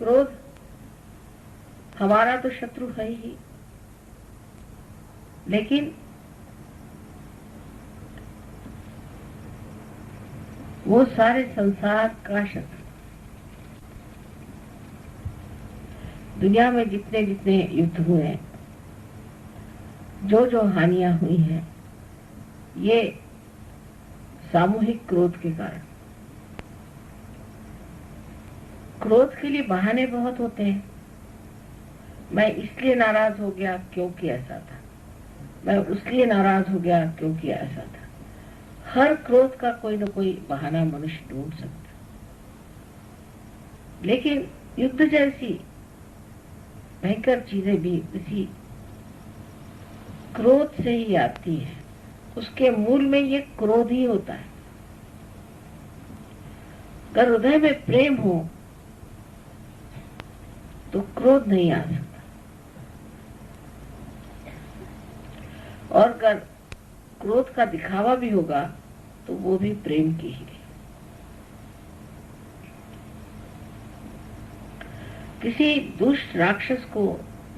क्रोध हमारा तो शत्रु है ही, लेकिन वो सारे संसार का शत्रु। दुनिया में जितने जितने युद्ध हुए हैं, जो जो हानियां हुई हैं, ये सामूहिक क्रोध के कारण। क्रोध के लिए बहाने बहुत होते हैं। मैं इसलिए नाराज हो गया क्योंकि ऐसा था, मैं उसलिए नाराज हो गया क्योंकि ऐसा था। हर क्रोध का कोई न कोई बहाना मनुष्य ढूंढ सकता। लेकिन युद्ध जैसी भयंकर चीजें भी इसी क्रोध से ही आती है। उसके मूल में ये क्रोध ही होता है। अगर हृदय में प्रेम हो तो क्रोध नहीं आ सकता, और अगर क्रोध का दिखावा भी होगा तो वो भी प्रेम की ही। किसी दुष्ट राक्षस को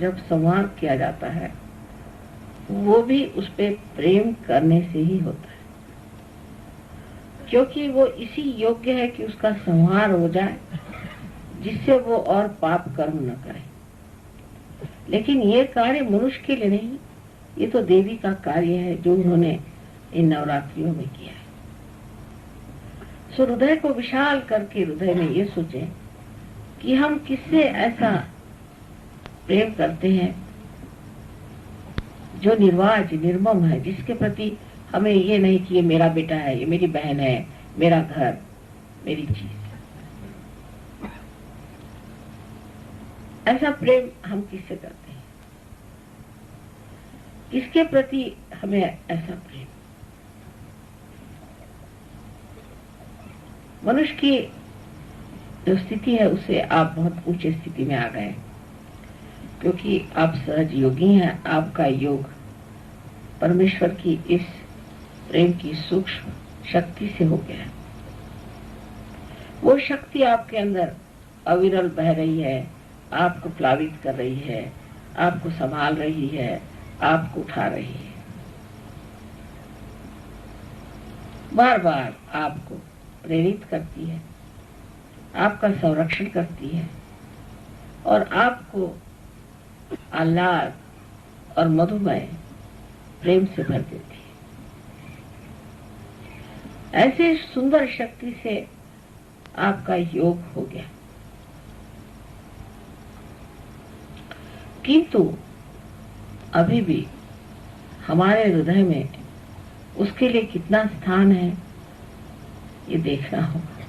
जब संहार किया जाता है, वो भी उस पे प्रेम करने से ही होता है, क्योंकि वो इसी योग्य है कि उसका संहार हो जाए, जिससे वो और पाप कर्म न करे। लेकिन ये कार्य मनुष्य के लिए नहीं, ये तो देवी का कार्य है जो उन्होंने इन नवरात्रियों में किया है। सो हृदय को विशाल करके हृदय में ये सोचें कि हम किससे ऐसा प्रेम करते हैं जो निर्वाज निर्मम है, जिसके प्रति हमें ये नहीं कि ये मेरा बेटा है, ये मेरी बहन है, मेरा घर, मेरी चीज। ऐसा प्रेम हम किससे करते हैं? किसके प्रति हमें ऐसा प्रेम? मनुष्य की जो स्थिति है उससे आप बहुत ऊंचे स्थिति में आ गए, क्योंकि आप सहज योगी हैं। आपका योग परमेश्वर की इस प्रेम की सूक्ष्म शक्ति से हो गया है। वो शक्ति आपके अंदर अविरल बह रही है, आपको प्लावित कर रही है, आपको संभाल रही है, आपको उठा रही है, बार बार आपको प्रेरित करती है, आपका संरक्षण करती है और आपको आह्लाद और मधुमय प्रेम से भर देती है। ऐसे सुंदर शक्ति से आपका योग हो गया। किंतु अभी भी हमारे हृदय में उसके लिए कितना स्थान है, ये देखना होगा।